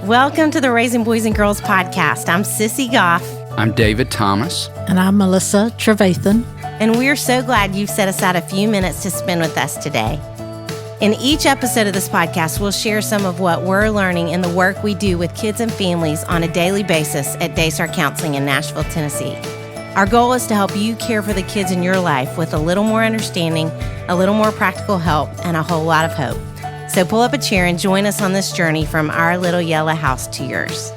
Welcome to the Raising Boys and Girls podcast. I'm Sissy Goff. I'm David Thomas. And I'm Melissa Trevathan. And we're so glad you've set aside a few minutes to spend with us today. In each episode of this podcast, we'll share some of what we're learning in the work we do with kids and families on a daily basis at Daystar Counseling in Nashville, Tennessee. Our goal is to help you care for the kids in your life with a little more understanding, a little more practical help, and a whole lot of hope. So pull up a chair and join us on this journey from our little yellow house to yours.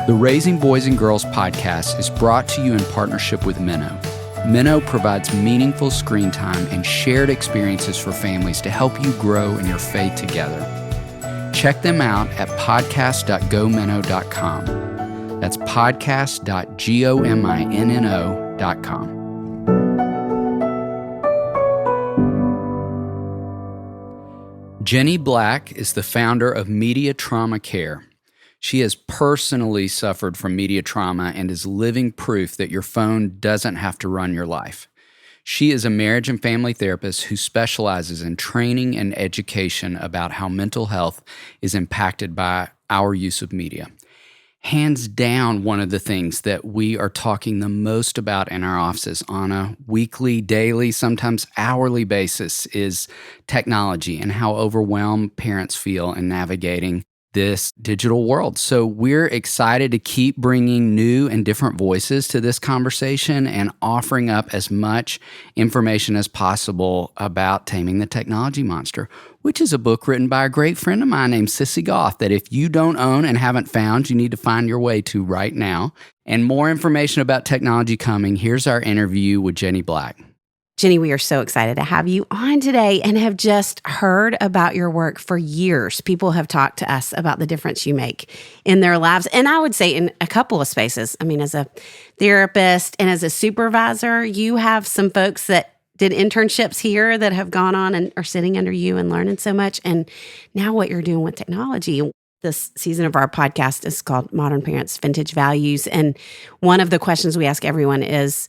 The Raising Boys and Girls podcast is brought to you in partnership with Minnow. Minnow provides meaningful screen time and shared experiences for families to help you grow in your faith together. Check them out at podcast.gominnow.com. That's podcast.gominno.com. Jenny Black is the founder of Media Trauma Care. She has personally suffered from media trauma and is living proof that your phone doesn't have to run your life. She is a marriage and family therapist who specializes in training and education about how mental health is impacted by our use of media. Hands down, one of the things that we are talking the most about in our offices on a weekly, daily, sometimes hourly basis is technology and how overwhelmed parents feel in navigating this digital world. So we're excited to keep bringing new and different voices to this conversation and offering up as much information as possible about Taming the Technology Monster, which is a book written by a great friend of mine named Sissy Goff that if you don't own and haven't found, you need to find your way to right now. And more information about technology coming. Here's our interview with Jenny Black. Jenny, we are so excited to have you on today and have just heard about your work for years. People have talked to us about the difference you make in their lives. And I would say in a couple of spaces. I mean, as a therapist and as a supervisor, you have some folks that did internships here that have gone on and are sitting under you and learning so much. And now what you're doing with technology. This season of our podcast is called Modern Parents, Vintage Values. And one of the questions we ask everyone is,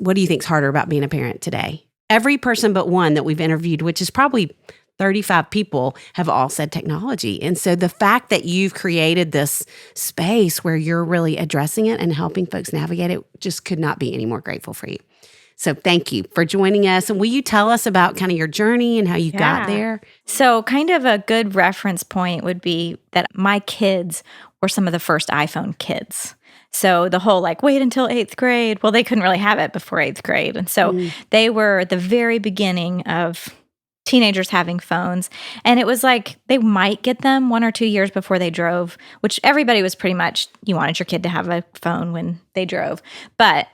what do you think is harder about being a parent today? Every person but one that we've interviewed, which is probably 35 people, have all said technology. And so the fact that you've created this space where you're really addressing it and helping folks navigate it just could not be any more grateful for you. So thank you for joining us. And will you tell us about kind of your journey and how you got there? So kind of a good reference point would be that my kids were some of the first iPhone kids. So the whole wait until 8th grade, well, they couldn't really have it before 8th grade. And so they were the very beginning of teenagers having phones. And it was like they might get them 1 or 2 years before they drove, which everybody was pretty much, you wanted your kid to have a phone when they drove. But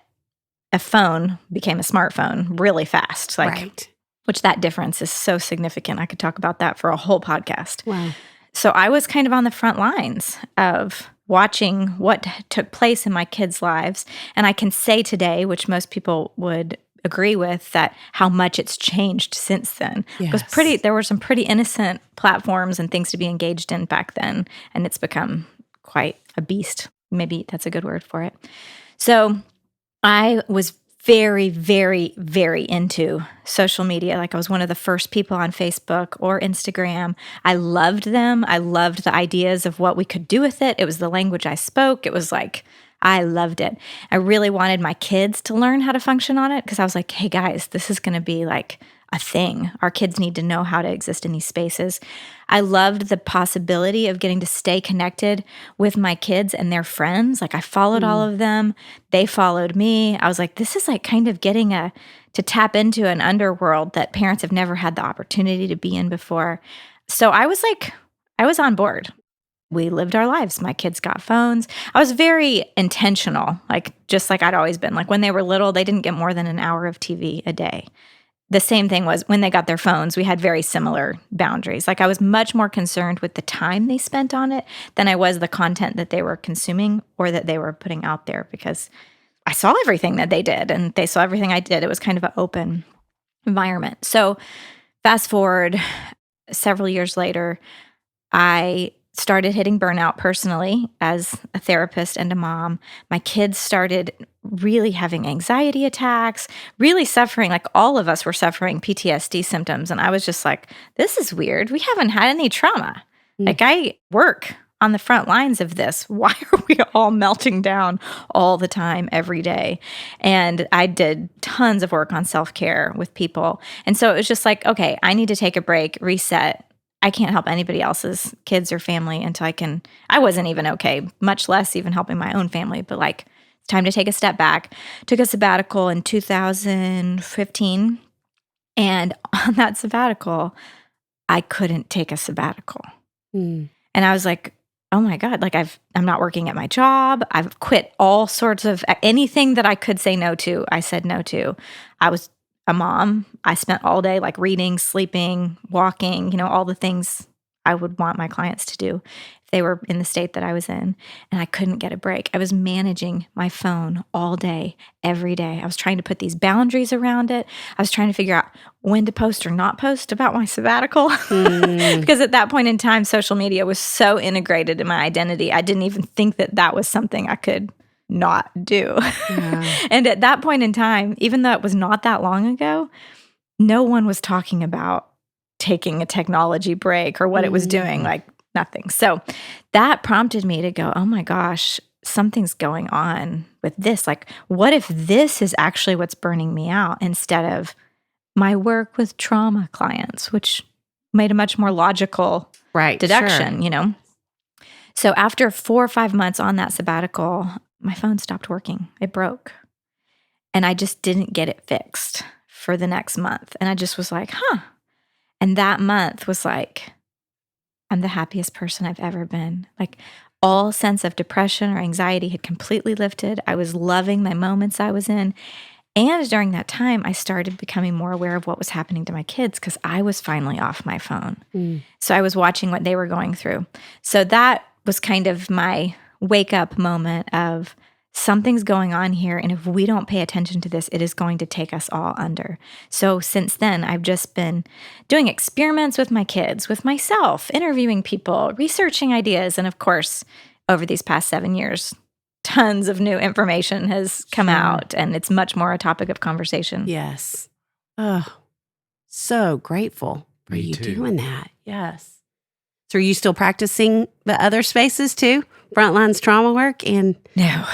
a phone became a smartphone really fast. Right. Which that difference is so significant. I could talk about that for a whole podcast. Wow. So I was kind of on the front lines of watching what took place in my kids' lives. And I can say today, which most people would agree with, that how much it's changed since then. Yes. There were some pretty innocent platforms and things to be engaged in back then. And it's become quite a beast. Maybe that's a good word for it. So I was very, very, very into social media. I was one of the first people on Facebook or Instagram. I loved them. I loved the ideas of what we could do with it. It was the language I spoke. It was I loved it. I really wanted my kids to learn how to function on it because I was like, hey guys, this is going to be a thing. Our kids need to know how to exist in these spaces. I loved the possibility of getting to stay connected with my kids and their friends. I followed all of them. They followed me. I was like, this is kind of getting to tap into an underworld that parents have never had the opportunity to be in before. So I was on board. We lived our lives. My kids got phones. I was very intentional, just like I'd always been. When they were little, they didn't get more than an hour of TV a day. The same thing was when they got their phones, we had very similar boundaries. I was much more concerned with the time they spent on it than I was the content that they were consuming or that they were putting out there, because I saw everything that they did and they saw everything I did. It was kind of an open environment. So fast forward several years later, I started hitting burnout personally as a therapist and a mom. My kids started really having anxiety attacks, really suffering. All of us were suffering PTSD symptoms. And I was just like, this is weird. We haven't had any trauma. I work on the front lines of this. Why are we all melting down all the time, every day? And I did tons of work on self-care with people. And so it was just like, okay, I need to take a break, reset. I can't help anybody else's kids or family until I wasn't even okay, much less even helping my own family. But like, it's time to take a step back. Took a sabbatical in 2015. And on that sabbatical, I couldn't take a sabbatical. And I was like, oh my God, like I'm not working at my job. I've quit all sorts of anything that I could say no to. I said no to. I was a mom. I spent all day like reading, sleeping, walking, all the things I would want my clients to do if they were in the state that I was in. And I couldn't get a break. I was managing my phone all day, every day. I was trying to put these boundaries around it. I was trying to figure out when to post or not post about my sabbatical. Because at that point in time, social media was so integrated in my identity. I didn't even think that was something I could not do. Yeah. And at that point in time, even though it was not that long ago, no one was talking about taking a technology break or what it was doing, like nothing. So that prompted me to go, oh my gosh, something's going on with this. Like, what if this is actually what's burning me out instead of my work with trauma clients, which made a much more logical deduction, Sure. So after 4 or 5 months on that sabbatical, my phone stopped working. It broke. And I just didn't get it fixed for the next month. And I just was like, huh. And that month was like, I'm the happiest person I've ever been. Like, all sense of depression or anxiety had completely lifted. I was loving my moments I was in. And during that time, I started becoming more aware of what was happening to my kids because I was finally off my phone. So I was watching what they were going through. So that was kind of my wake up moment of something's going on here. And if we don't pay attention to this, it is going to take us all under. So since then, I've just been doing experiments with my kids, with myself, interviewing people, researching ideas. And of course, over these past 7 years, tons of new information has come out, and it's much more a topic of conversation. Yes. Oh, so grateful for Me you too. doing that. Yes. So are you still practicing the other spaces too? Frontlines trauma work? And No,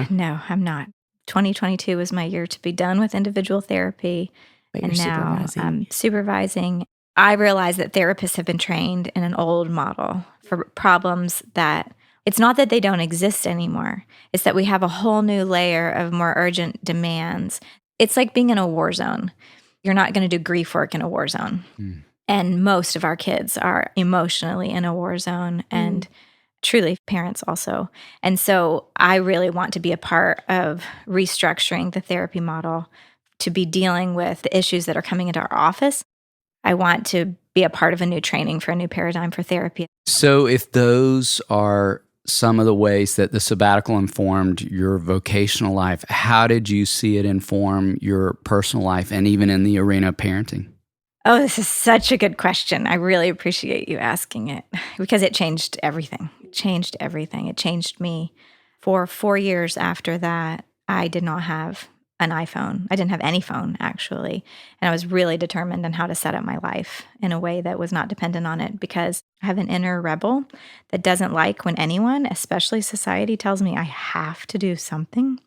no, I'm not. 2022 was my year to be done with individual therapy. but And you're now supervising. I'm supervising. I realize that therapists have been trained in an old model for problems that it's not that they don't exist anymore. It's that we have a whole new layer of more urgent demands. It's like being in a war zone. You're not going to do grief work in a war zone. And most of our kids are emotionally in a war zone, and truly parents also. And so I really want to be a part of restructuring the therapy model to be dealing with the issues that are coming into our office. I want to be a part of a new training for a new paradigm for therapy. So if those are some of the ways that the sabbatical informed your vocational life, how did you see it inform your personal life and even in the arena of parenting? Oh, this is such a good question. I really appreciate you asking it because it changed everything. It changed everything. It changed me. For 4 years after that, I did not have an iPhone. I didn't have any phone, actually. And I was really determined on how to set up my life in a way that was not dependent on it because I have an inner rebel that doesn't like when anyone, especially society, tells me I have to do something.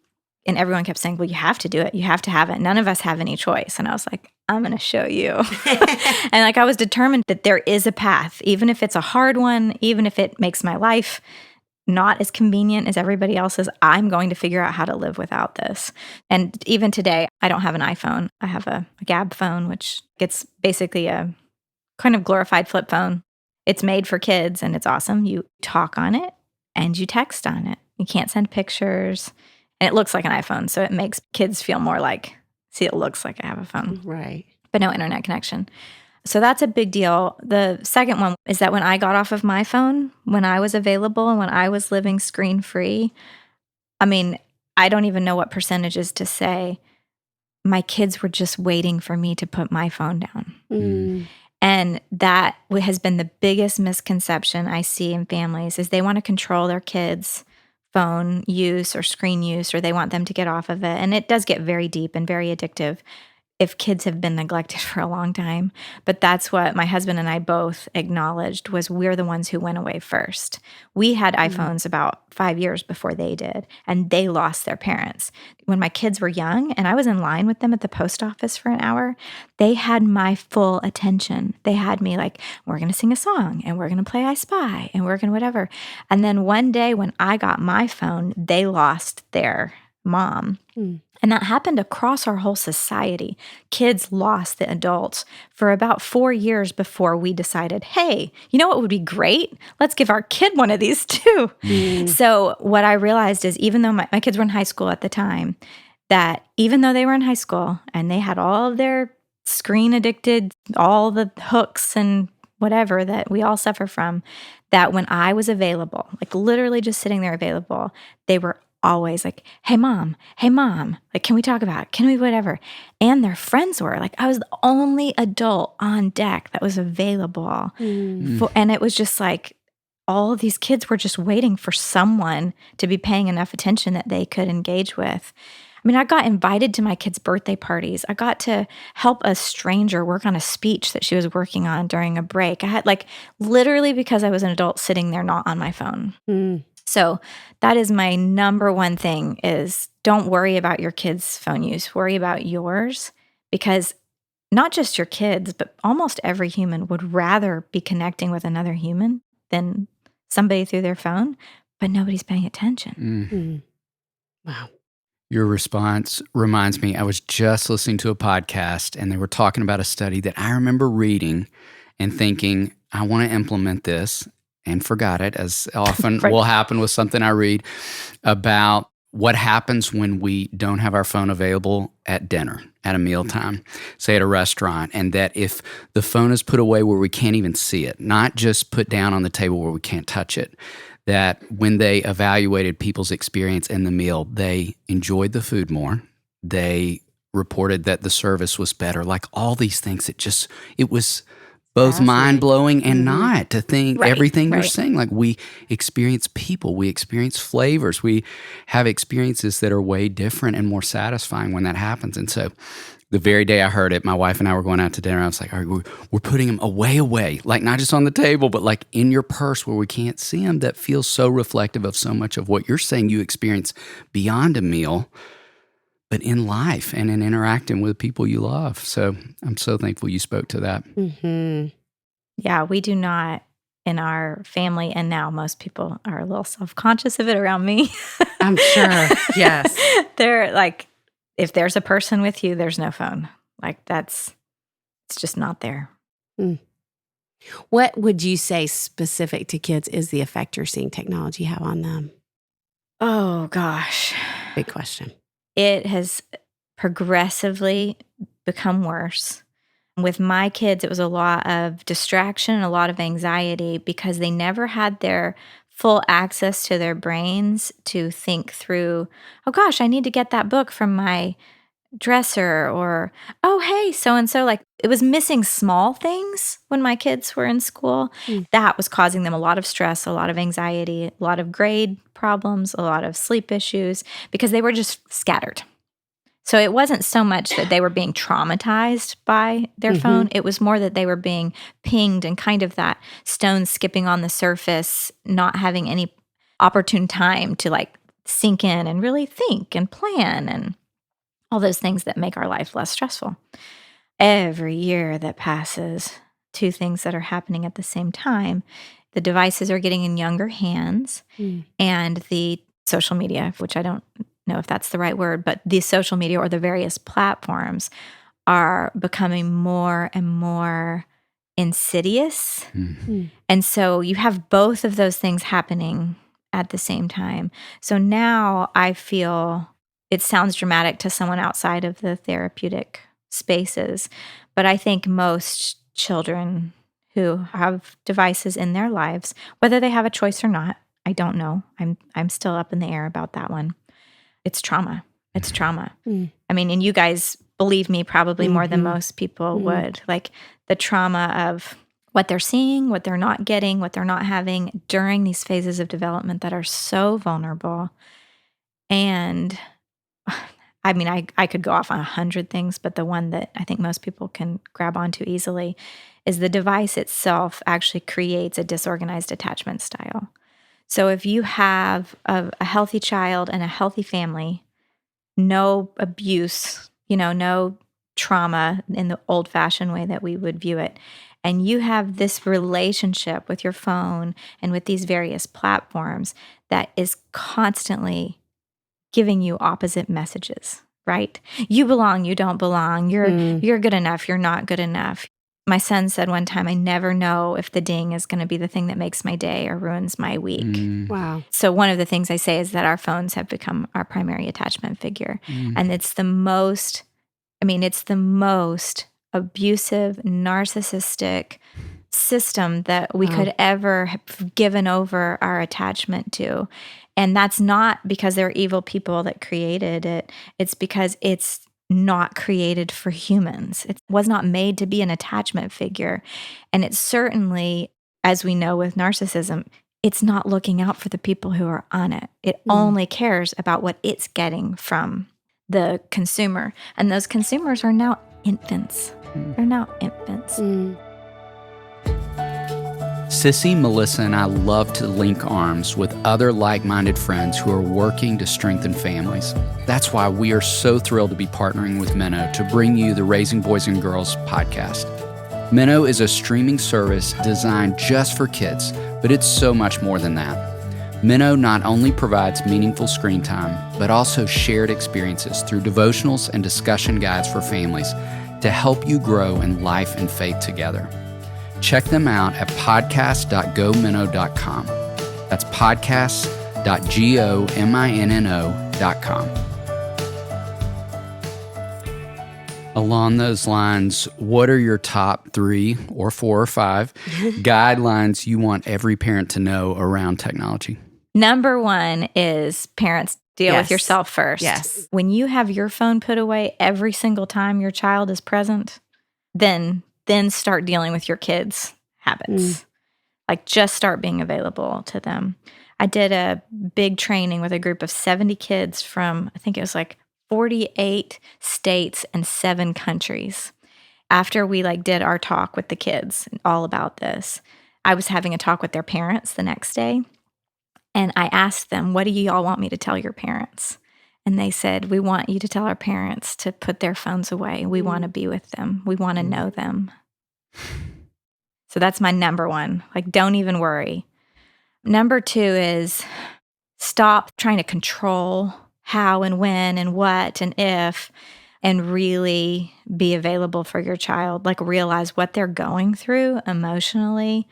And everyone kept saying, well, you have to do it. You have to have it. None of us have any choice. And I was like, I'm going to show you. And like I was determined that there is a path, even if it's a hard one, even if it makes my life not as convenient as everybody else's, I'm going to figure out how to live without this. And even today, I don't have an iPhone. I have a Gab phone, which gets basically a kind of glorified flip phone. It's made for kids and it's awesome. You talk on it and you text on it. You can't send pictures. And it looks like an iPhone, so it makes kids feel more like, see, it looks like I have a phone. Right. But no internet connection. So that's a big deal. The second one is that when I got off of my phone, when I was available and when I was living screen-free, I mean, I don't even know what percentages to say. My kids were just waiting for me to put my phone down. And that has been the biggest misconception I see in families is they want to control their kids' phone use or screen use, or they want them to get off of it. And it does get very deep and very addictive. if kids have been neglected for a long time. But that's what my husband and I both acknowledged, was we're the ones who went away first. We had iPhones about 5 years before they did, and they lost their parents. When my kids were young and I was in line with them at the post office for an hour, they had my full attention. They had me like, we're going to sing a song and we're going to play I Spy and we're going to whatever. And then one day when I got my phone, they lost their mom. And that happened across our whole society. Kids lost the adults for about 4 years before we decided, hey, you know what would be great? Let's give our kid one of these too. So what I realized is, even though my kids were in high school at the time, that even though they were in high school and they had all of their screen addicted, all the hooks and whatever that we all suffer from, that when I was available, like literally just sitting there available, they were always like, hey mom, like, can we talk about it? Can we whatever? And their friends were like, I was the only adult on deck that was available. And it was just like, all of these kids were just waiting for someone to be paying enough attention that they could engage with. I mean, I got invited to my kids' birthday parties. I got to help a stranger work on a speech that she was working on during a break. I had literally, because I was an adult sitting there not on my phone. So that is my number one thing, is don't worry about your kids' phone use. Worry about yours, because not just your kids, but almost every human would rather be connecting with another human than somebody through their phone, but nobody's paying attention. Wow. Your response reminds me, I was just listening to a podcast and they were talking about a study that I remember reading and thinking, I want to implement this, and forgot it, as often will happen with something I read, about what happens when we don't have our phone available at dinner, at a mealtime, say at a restaurant, and that if the phone is put away where we can't even see it, not just put down on the table where we can't touch it, that when they evaluated people's experience in the meal, they enjoyed the food more. They reported that the service was better. Like all these things, it was both mind-blowing and not, to think everything you're saying. Like, we experience people, we experience flavors, we have experiences that are way different and more satisfying when that happens. And so the very day I heard it, my wife and I were going out to dinner. I was like, all right, we're putting them away, like not just on the table, but like in your purse where we can't see them. That feels so reflective of so much of what you're saying you experience beyond a meal, but in life and in interacting with people you love. So I'm so thankful you spoke to that. Yeah, we do not in our family, and now most people are a little self-conscious of it around me. I'm sure. Yes. They're like, if there's a person with you, there's no phone. Like it's just not there. What would you say specific to kids is the effect you're seeing technology have on them? Oh gosh. Big question. It has progressively become worse. With my kids, it was a lot of distraction and a lot of anxiety because they never had their full access to their brains to think through, oh gosh, I need to get that book from my dresser, or, oh, hey, so-and-so. Like, it was missing small things when my kids were in school. That was causing them a lot of stress, a lot of anxiety, a lot of grade problems, a lot of sleep issues, because they were just scattered. So it wasn't so much that they were being traumatized by their phone. It was more that they were being pinged, and kind of that stone skipping on the surface, not having any opportune time to like sink in and really think and plan and all those things that make our life less stressful. Every year that passes, two things that are happening at the same time. The devices are getting in younger hands, and the social media, which I don't know if that's the right word, but the social media or the various platforms are becoming more and more insidious. And so you have both of those things happening at the same time. So now I feel, it sounds dramatic to someone outside of the therapeutic spaces, but I think most children who have devices in their lives, whether they have a choice or not, I don't know. I'm still up in the air about that one. It's trauma. It's trauma. I mean, and you guys believe me probably more than most people would. Like the trauma of what they're seeing, what they're not getting, what they're not having during these phases of development that are so vulnerable. And I mean, I could go off on 100 things, but the one that I think most people can grab onto easily is the device itself actually creates a disorganized attachment style. So if you have a healthy child and a healthy family, no abuse, no trauma in the old-fashioned way that we would view it, and you have this relationship with your phone and with these various platforms that is constantly giving you opposite messages, right? You belong, you don't belong. You're good enough, you're not good enough. My son said one time, I never know if the ding is going to be the thing that makes my day or ruins my week. Wow. So one of the things I say is that our phones have become our primary attachment figure. And it's the most abusive, narcissistic system that we could ever have given over our attachment to. And that's not because they're evil people that created it. It's because it's not created for humans. It was not made to be an attachment figure. And it's certainly, as we know with narcissism, it's not looking out for the people who are on it. It only cares about what it's getting from the consumer. And those consumers are now infants. They're now infants. Sissy, Melissa, and I love to link arms with other like-minded friends who are working to strengthen families. That's why we are so thrilled to be partnering with Minnow to bring you the Raising Boys and Girls podcast. Minnow is a streaming service designed just for kids, but it's so much more than that. Minnow not only provides meaningful screen time, but also shared experiences through devotionals and discussion guides for families to help you grow in life and faith together. Check them out at podcast.gominnow.com. That's podcast.gominno.com. Along those lines, what are your top 3 or 4 or 5 guidelines you want every parent to know around technology? Number 1 is parents deal with yourself first. Yes. When you have your phone put away every single time your child is present, then start dealing with your kids' habits. Like just start being available to them. I did a big training with a group of 70 kids from, I think it was like 48 states and 7 countries. After we did our talk with the kids all about this, I was having a talk with their parents the next day. And I asked them, what do you all want me to tell your parents? And they said, we want you to tell our parents to put their phones away. We want to be with them. We want to know them. So that's my number 1. Don't even worry. Number 2 is stop trying to control how and when and what and if, and really be available for your child. Realize what they're going through emotionally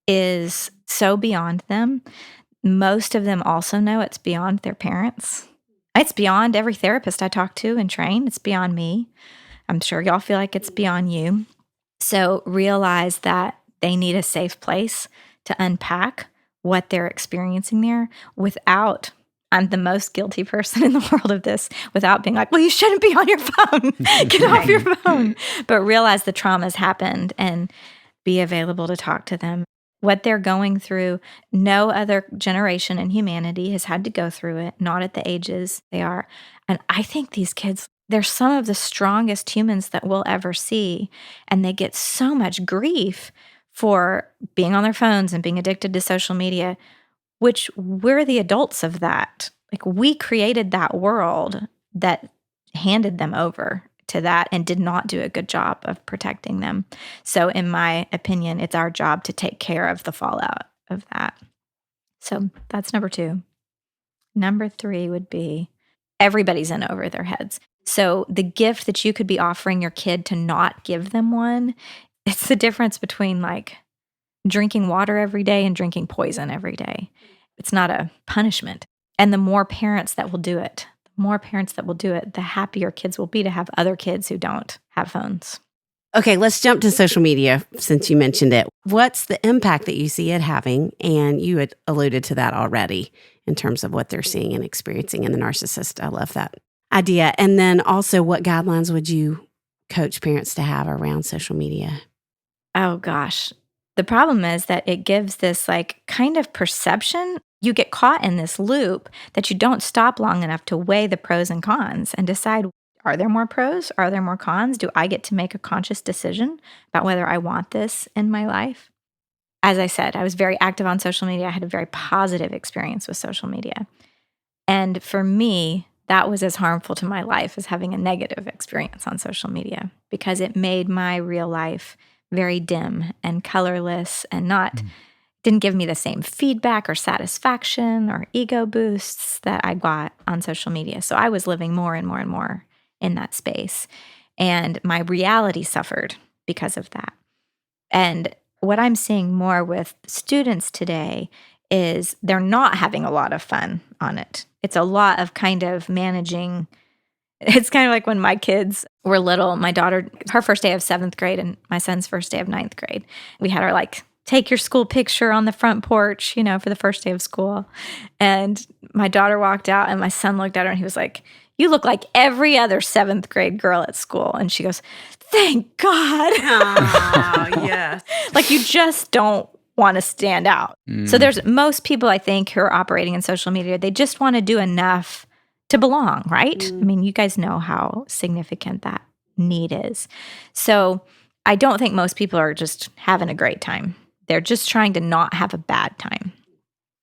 is so beyond them. Most of them also know it's beyond their parents. It's beyond every therapist I talk to and train. It's beyond me. I'm sure y'all feel like it's beyond you. So realize that they need a safe place to unpack what they're experiencing there without, I'm the most guilty person in the world of this, without being like, well, you shouldn't be on your phone. Get off your phone. But realize the trauma's happened and be available to talk to them. What they're going through, no other generation in humanity has had to go through it, not at the ages they are. And I think these kids, they're some of the strongest humans that we'll ever see. And they get so much grief for being on their phones and being addicted to social media, which we're the adults of that. We created that world that handed them over to that and did not do a good job of protecting them. So in my opinion, it's our job to take care of the fallout of that. So that's number 2. Number 3 would be everybody's in over their heads. So the gift that you could be offering your kid to not give them one, it's the difference between drinking water every day and drinking poison every day. It's not a punishment. And the more parents that will do it, the happier kids will be to have other kids who don't have phones. Okay, let's jump to social media since you mentioned it. What's the impact that you see it having? And you had alluded to that already in terms of what they're seeing and experiencing in the narcissist. I love that idea. And then also, what guidelines would you coach parents to have around social media? Oh, gosh. The problem is that it gives this kind of perception you get caught in this loop that you don't stop long enough to weigh the pros and cons and decide, are there more pros? Are there more cons? Do I get to make a conscious decision about whether I want this in my life? As I said, I was very active on social media. I had a very positive experience with social media. And for me, that was as harmful to my life as having a negative experience on social media, because it made my real life very dim and colorless and didn't give me the same feedback or satisfaction or ego boosts that I got on social media. So I was living more and more and more in that space. And my reality suffered because of that. And what I'm seeing more with students today is they're not having a lot of fun on it. It's a lot of kind of managing. It's kind of like when my kids were little, my daughter, her first day of 7th grade and my son's first day of 9th grade. We had our take your school picture on the front porch, for the first day of school. And my daughter walked out and my son looked at her and he was like, "You look like every other 7th grade girl at school." And she goes, "Thank God." Oh, yeah. You just don't want to stand out. So there's most people, I think, who are operating in social media, they just want to do enough to belong, right? I mean, you guys know how significant that need is. So I don't think most people are just having a great time. They're just trying to not have a bad time.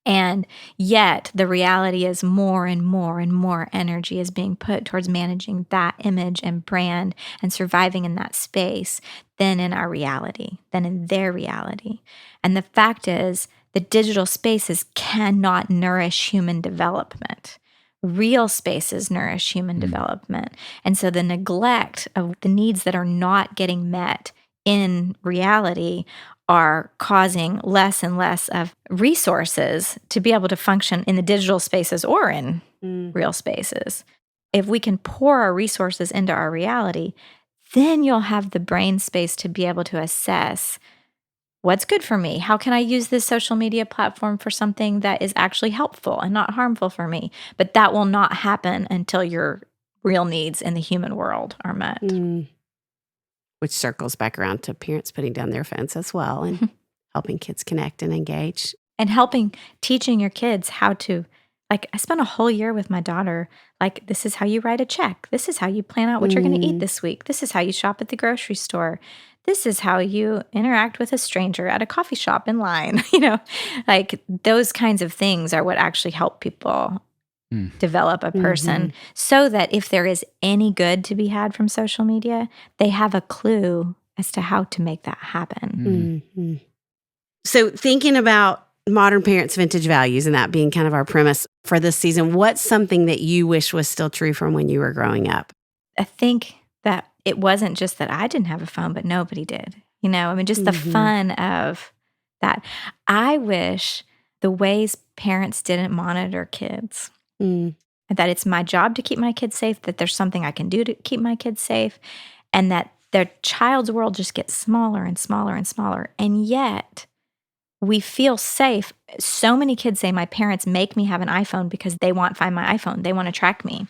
And yet the reality is more and more and more energy is being put towards managing that image and brand and surviving in that space than in our reality, than in their reality. And the fact is, the digital spaces cannot nourish human development. Real spaces nourish human development. And so the neglect of the needs that are not getting met in reality are causing less and less of resources to be able to function in the digital spaces or in real spaces. If we can pour our resources into our reality, then you'll have the brain space to be able to assess what's good for me. How can I use this social media platform for something that is actually helpful and not harmful for me? But that will not happen until your real needs in the human world are met. Which circles back around to parents putting down their phones as well and helping kids connect and engage. And teaching your kids how to, I spent a whole year with my daughter, this is how you write a check. This is how you plan out what you're going to eat this week. This is how you shop at the grocery store. This is how you interact with a stranger at a coffee shop in line. Those kinds of things are what actually help people develop a person so that if there is any good to be had from social media, they have a clue as to how to make that happen. So thinking about modern parents' vintage values and that being kind of our premise for this season, what's something that you wish was still true from when you were growing up? I think that it wasn't just that I didn't have a phone, but nobody did. Just the fun of that. I wish the ways parents didn't monitor kids, that it's my job to keep my kids safe, that there's something I can do to keep my kids safe, and that their child's world just gets smaller and smaller and smaller. And yet we feel safe. So many kids say, my parents make me have an iPhone because they want to find my iPhone. They want to track me.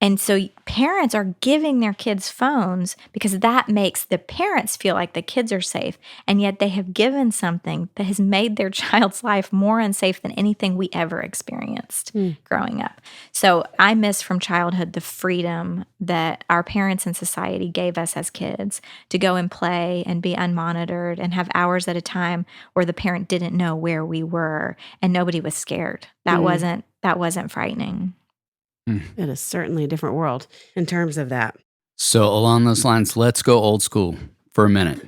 And so parents are giving their kids phones because that makes the parents feel like the kids are safe. And yet they have given something that has made their child's life more unsafe than anything we ever experienced growing up. So I miss from childhood the freedom that our parents and society gave us as kids to go and play and be unmonitored and have hours at a time where the parent didn't know where we were and nobody was scared. That wasn't frightening. It is certainly a different world in terms of that. So along those lines, let's go old school for a minute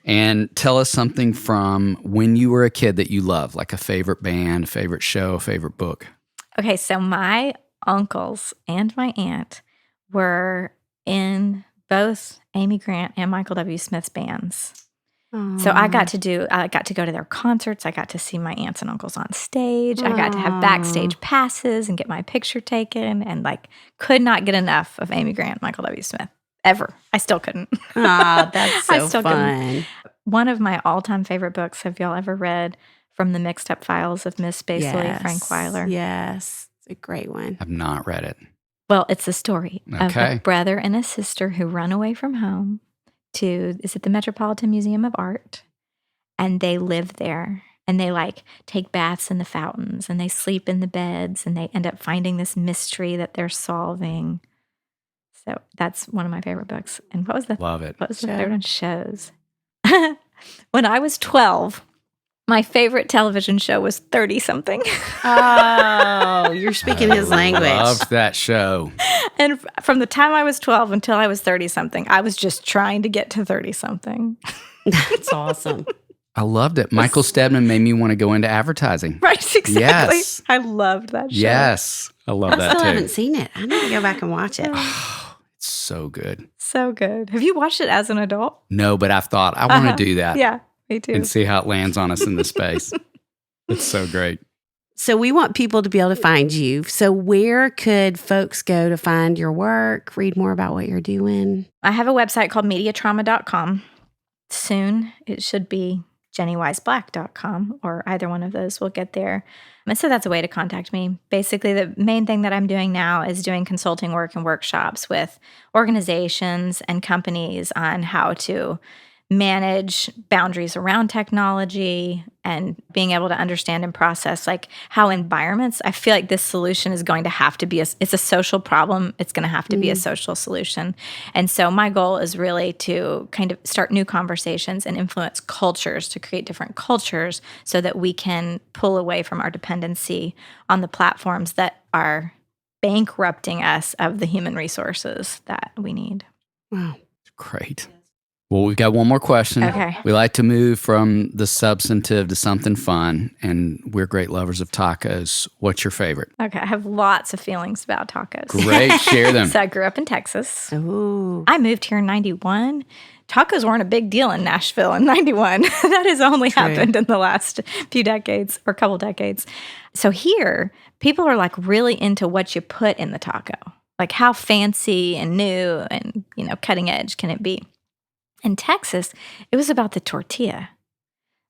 and tell us something from when you were a kid that you love, like a favorite band, a favorite show, a favorite book. Okay, so my uncles and my aunt were in both Amy Grant and Michael W. Smith's bands. So I got to go to their concerts. I got to see my aunts and uncles on stage. I got to have backstage passes and get my picture taken, and could not get enough of Amy Grant, Michael W. Smith ever. I still couldn't. That's so I still fun. couldn't. One of my all-time favorite books. Have y'all ever read From the Mixed Up Files of Miss Spacely, Frank Weiler? Yes, it's a great one. I've not read it. Well, it's the story of a brother and a sister who run away from home is it the Metropolitan Museum of Art? And they live there. And they like take baths in the fountains and they sleep in the beds and they end up finding this mystery that they're solving. So that's one of my favorite books. And what was the Love it. What was the third one? Shows. When I was 12, my favorite television show was 30-something. Oh, you're speaking his language. Loved that show. And from the time I was 12 until I was 30-something, I was just trying to get to 30-something. That's awesome. I loved it. Michael Stedman made me want to go into advertising. Right, exactly. Yes. I loved that show. Yes. I love I that still too. haven't seen it. I need to go back and watch it. It's so good. So good. Have you watched it as an adult? No, but I've thought I want to do that. Yeah, me too. And see how it lands on us in this space. It's so great. So we want people to be able to find you. So where could folks go to find your work, read more about what you're doing? I have a website called mediatrauma.com. Soon it should be jennywiseblack.com, or either one of those will get there. And so that's a way to contact me. Basically, the main thing that I'm doing now is doing consulting work and workshops with organizations and companies on how to manage boundaries around technology and being able to understand and process like how environments, I feel like this solution is going to have to be, it's a social problem. It's going to have to be a social solution. And so my goal is really to kind of start new conversations and influence cultures, to create different cultures so that we can pull away from our dependency on the platforms that are bankrupting us of the human resources that we need. Wow. Great. Well, we've got one more question. Okay. We like to move from the substantive to something fun, and we're great lovers of tacos. What's your favorite? Okay, I have lots of feelings about tacos. Great, share them. So I grew up in Texas. Ooh. I moved here in 91. Tacos weren't a big deal in Nashville in 91. That has only happened in the last few decades or couple decades. So here, people are like really into what you put in the taco. Like how fancy and new and, cutting edge can it be? In Texas, it was about the tortilla,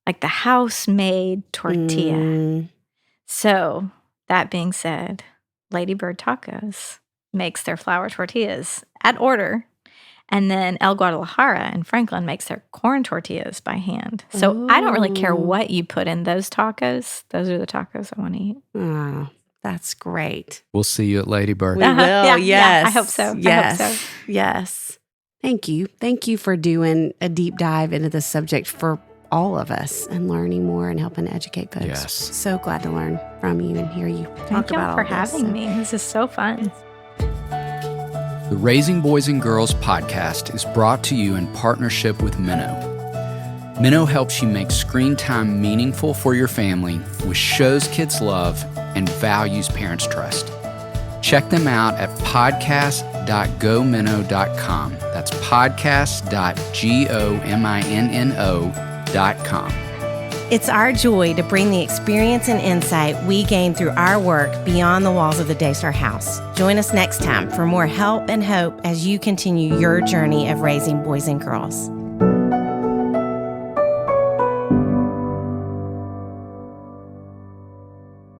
like the house-made tortilla. So that being said, Lady Bird Tacos makes their flour tortillas at order. And then El Guadalajara in Franklin makes their corn tortillas by hand. So I don't really care what you put in those tacos. Those are the tacos I want to eat. Oh, that's great. We'll see you at Lady Bird. We will, Yeah, yes. I hope so. Yes. I hope so. Yes. Thank you. Thank you for doing a deep dive into this subject for all of us and learning more and helping to educate folks. Yes. So glad to learn from you and hear you talk Thank you about all for all this. having me. This is so fun. The Raising Boys and Girls podcast is brought to you in partnership with Minnow. Minnow helps you make screen time meaningful for your family with shows kids love and values parents trust. Check them out at podcast.gominnow.com. That's podcast.gominno.com. It's our joy to bring the experience and insight we gain through our work beyond the walls of the Daystar House. Join us next time for more help and hope as you continue your journey of raising boys and girls.